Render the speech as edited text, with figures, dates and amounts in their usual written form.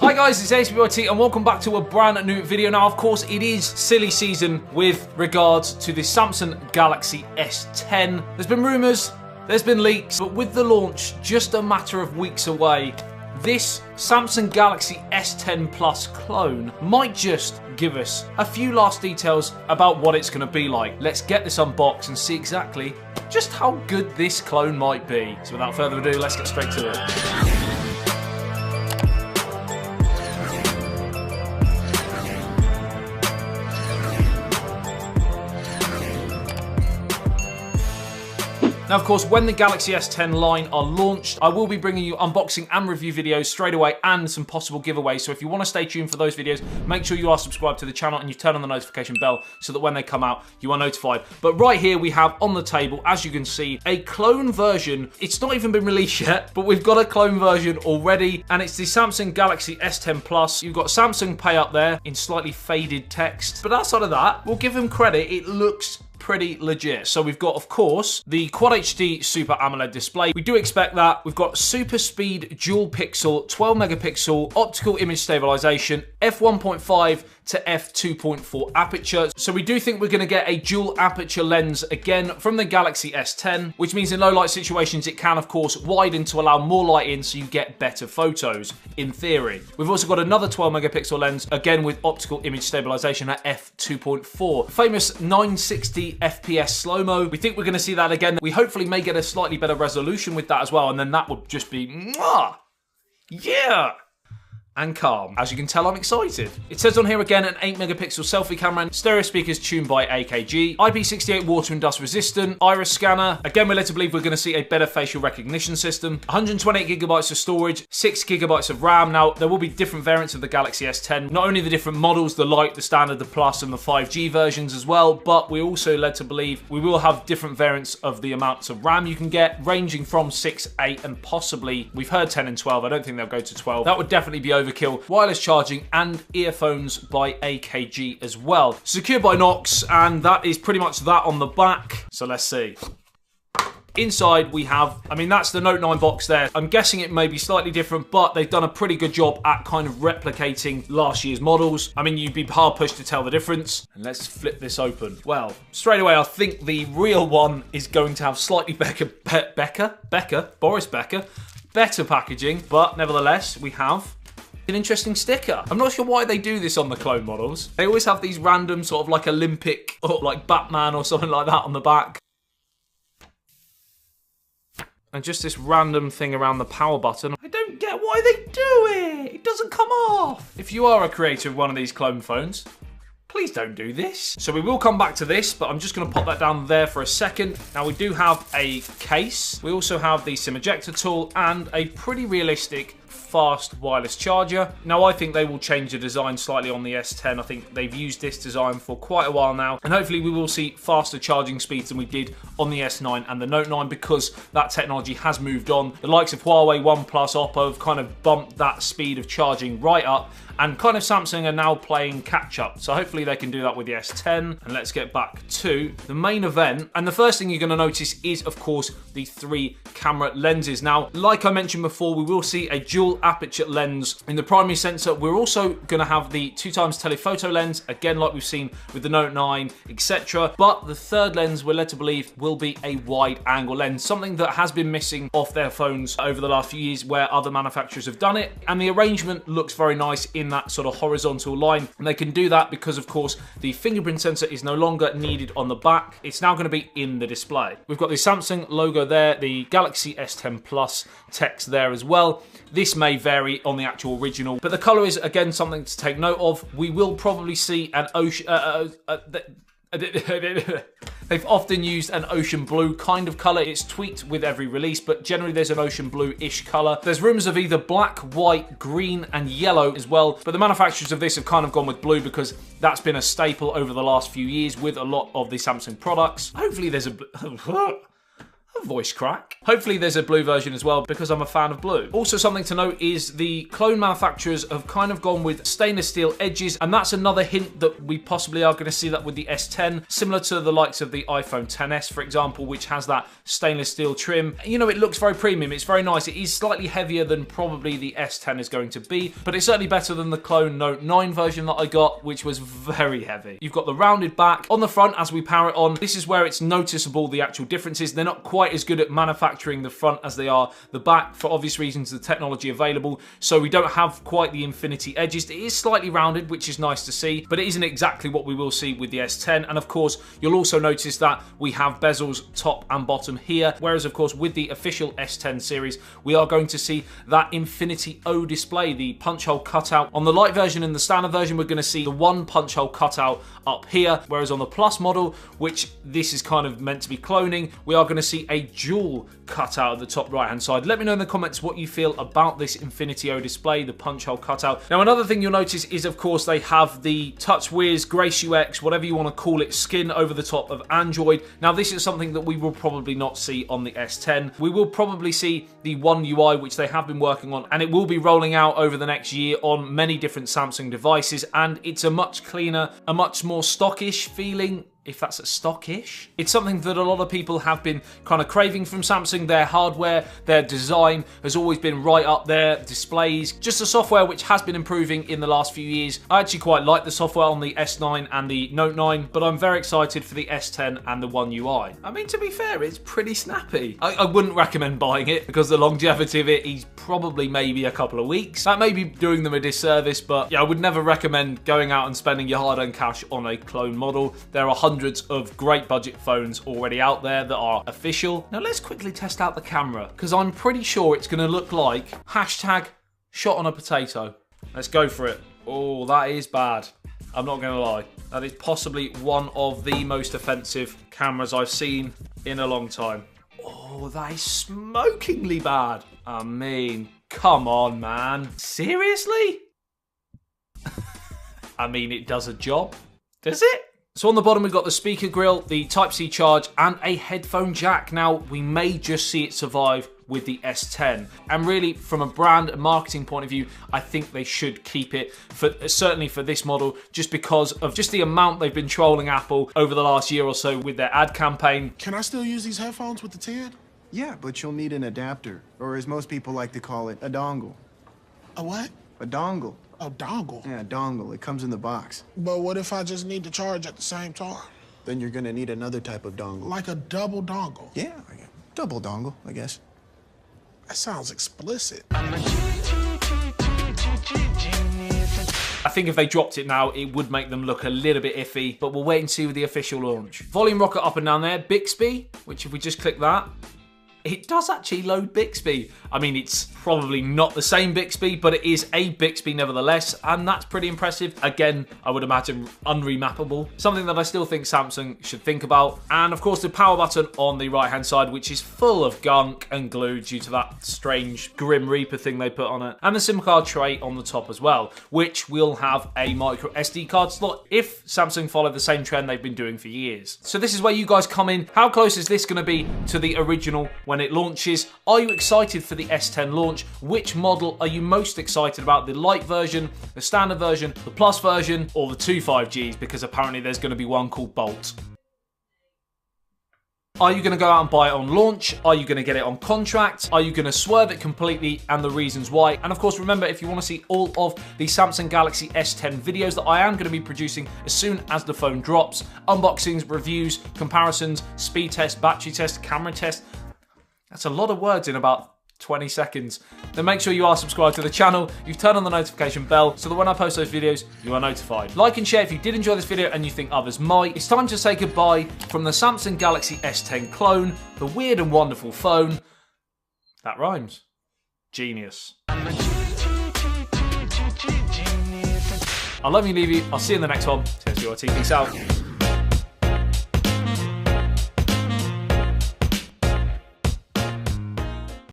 Hi guys, it's HBYT and welcome back to a brand new video. Now, of course, it is silly season with regards to the Samsung Galaxy S10. There's been rumours, there's been leaks, but with the launch just a matter of weeks away, this Samsung Galaxy S10 Plus clone might just give us a few last details about what it's going to be like. Let's get this unboxed and see exactly just how good this clone might be. So without further ado, let's get straight to it. Now, of course, when the Galaxy S10 line are launched, I will be bringing you unboxing and review videos straight away and some possible giveaways. So if you want to stay tuned for those videos, make sure you are subscribed to the channel and you turn on the notification bell so that when they come out, you are notified. But right here we have on the table, as you can see, a clone version. It's not even been released yet, but we've got a clone version already, and it's the Samsung Galaxy S10 Plus. You've got Samsung Pay up there in slightly faded text. But outside of that, we'll give them credit. It looks pretty legit. So we've got, of course, the Quad HD Super AMOLED display. We do expect that. We've got super speed dual pixel 12 megapixel optical image stabilization, f1.5 to f2.4 aperture. So we do think we're going to get a dual aperture lens again from the Galaxy S10, which means in low light situations it can of course widen to allow more light in so you get better photos in theory. We've also got another 12 megapixel lens again with optical image stabilization at f2.4. Famous 960 FPS slow-mo. We think we're going to see that again. We hopefully may get a slightly better resolution with that as well, and then that would just be mwah! Yeah! And calm. As you can tell, I'm excited. It says on here again, an 8 megapixel selfie camera and stereo speakers tuned by AKG, IP68 water and dust resistant, iris scanner. Again, we're led to believe we're going to see a better facial recognition system, 128 gigabytes of storage, 6 gigabytes of RAM. Now, there will be different variants of the Galaxy S10, not only the different models, the Lite, the Standard, the Plus, and the 5G versions as well, but we're also led to believe we will have different variants of the amounts of RAM you can get, ranging from 6, 8, and possibly, we've heard 10 and 12. I don't think they'll go to 12. That would definitely be overkill. Wireless charging and earphones by AKG as well. Secured by Knox, and that is pretty much that on the back. So let's see. Inside we have, I mean, that's the Note 9 box there. I'm guessing it may be slightly different, but they've done a pretty good job at kind of replicating last year's models. I mean, you'd be hard pushed to tell the difference. And let's flip this open. Well, straight away, I think the real one is going to have slightly Boris Becker, better packaging, but nevertheless, we have an interesting sticker. I'm not sure why they do this on the clone models. They always have these random sort of like Olympic or like Batman or something like that on the back. And just this random thing around the power button. I don't get why they do it. It doesn't come off. If you are a creator of one of these clone phones, please don't do this. So we will come back to this, but I'm just going to pop that down there for a second. Now we do have a case. We also have the SIM ejector tool and a pretty realistic fast wireless charger. Now I think they will change the design slightly on the S10. I think they've used this design for quite a while now, and hopefully we will see faster charging speeds than we did on the S9 and the Note 9 because that technology has moved on. The likes of Huawei, OnePlus, Oppo have kind of bumped that speed of charging right up, and kind of Samsung are now playing catch up. So hopefully they can do that with the S10. And let's get back to the main event. And the first thing you're going to notice is, of course, the 3 camera lenses. Now, like I mentioned before, we will see a dual aperture lens in the primary sensor. We're also going to have the 2x telephoto lens, again, like we've seen with the Note 9, etc. But the third lens, we're led to believe, will be a wide angle lens, something that has been missing off their phones over the last few years where other manufacturers have done it. And the arrangement looks very nice in that sort of horizontal line, and they can do that because of course the fingerprint sensor is no longer needed on the back. It's now going to be in the display. We've got the Samsung logo there, the Galaxy S10 Plus text there as well. This may vary on the actual original, but the color is again something to take note of. We will probably see an ocean they've often used an ocean blue kind of color. It's tweaked with every release, but generally there's an ocean blue-ish color. There's rumors of either black, white, green, and yellow as well, but the manufacturers of this have kind of gone with blue because that's been a staple over the last few years with a lot of the Samsung products. Hopefully there's a a voice crack. Hopefully there's a blue version as well because I'm a fan of blue. Also something to note is the clone manufacturers have kind of gone with stainless steel edges, and that's another hint that we possibly are going to see that with the S10, similar to the likes of the iPhone XS, for example, which has that stainless steel trim. You know, it looks very premium. It's very nice. It is slightly heavier than probably the S10 is going to be, but it's certainly better than the clone Note 9 version that I got, which was very heavy. You've got the rounded back. On the front, as we power it on, this is where it's noticeable the actual differences. They're not quite as good at manufacturing the front as they are the back, for obvious reasons, the technology available, so we don't have quite the infinity edges. It is slightly rounded, which is nice to see, but it isn't exactly what we will see with the S10. And of course, you'll also notice that we have bezels top and bottom here, whereas of course with the official S10 series, we are going to see that Infinity O display, the punch hole cutout. On the light version and the standard version, we're going to see the one punch hole cutout up here, whereas on the Plus model, which this is kind of meant to be cloning, we are going to see a dual cutout at the top right hand side. Let me know in the comments what you feel about this Infinity O display, the punch hole cutout. Now another thing you'll notice is of course they have the TouchWiz, Grace UX, whatever you want to call it, skin over the top of Android. Now this is something that we will probably not see on the S10. We will probably see the One UI, which they have been working on, and it will be rolling out over the next year on many different Samsung devices, and it's a much cleaner, a much more stockish feeling, if that's a stockish. It's something that a lot of people have been kind of craving from Samsung. Their hardware, their design has always been right up there. Displays, just the software which has been improving in the last few years. I actually quite like the software on the S9 and the Note 9, but I'm very excited for the S10 and the One UI. I mean, to be fair, it's pretty snappy. I wouldn't recommend buying it because the longevity of it is probably maybe a couple of weeks. That may be doing them a disservice, but yeah, I would never recommend going out and spending your hard-earned cash on a clone model. There are hundreds of great budget phones already out there that are official. Now let's quickly test out the camera, because I'm pretty sure it's going to look like hashtag shot on a potato. Let's go for it. Oh, that is bad. I'm not going to lie. That is possibly one of the most offensive cameras I've seen in a long time. Oh, that is smokingly bad. I mean, come on, man. Seriously? I mean, it does a job. Does it? So on the bottom, we've got the speaker grill, the Type-C charge, and a headphone jack. Now, we may just see it survive with the S10. And really, from a brand and marketing point of view, I think they should keep it, certainly for this model, just because of just the amount they've been trolling Apple over the last year or so with their ad campaign. Can I still use these headphones with the 10? Yeah, but you'll need an adapter, or as most people like to call it, a dongle. A what? A dongle. A dongle? Yeah, a dongle. It comes in the box. But what if I just need to charge at the same time? Then you're gonna need another type of dongle. Like a double dongle? Yeah, double dongle, I guess. That sounds explicit. I think if they dropped it now, it would make them look a little bit iffy, but we'll wait and see with the official launch. Volume rocker up and down there. Bixby, which if we just click that, it does actually load Bixby. I mean, it's probably not the same Bixby, but it is a Bixby nevertheless, and that's pretty impressive. Again, I would imagine unremappable. Something that I still think Samsung should think about. And of course, the power button on the right-hand side, which is full of gunk and glue due to that strange Grim Reaper thing they put on it. And the SIM card tray on the top as well, which will have a micro SD card slot if Samsung follow the same trend they've been doing for years. So this is where you guys come in. How close is this going to be to the original when it launches? Are you excited for the S10 launch? Which model are you most excited about? The light version, the standard version, the plus version, or the two 5Gs? Because apparently there's going to be one called Bolt. Are you going to go out and buy it on launch? Are you going to get it on contract? Are you going to swerve it completely, and the reasons why? And of course, remember, if you want to see all of the Samsung Galaxy S10 videos that I am going to be producing as soon as the phone drops, unboxings, reviews, comparisons, speed test, battery test, camera test, that's a lot of words in about 20 seconds. Then make sure you are subscribed to the channel, you've turned on the notification bell so that when I post those videos, you are notified. Like and share if you did enjoy this video and you think others might. It's time to say goodbye from the Samsung Galaxy S10 clone, the weird and wonderful phone. That rhymes. Genius. I love you, leave you. I'll see you in the next one. Says your Peace out.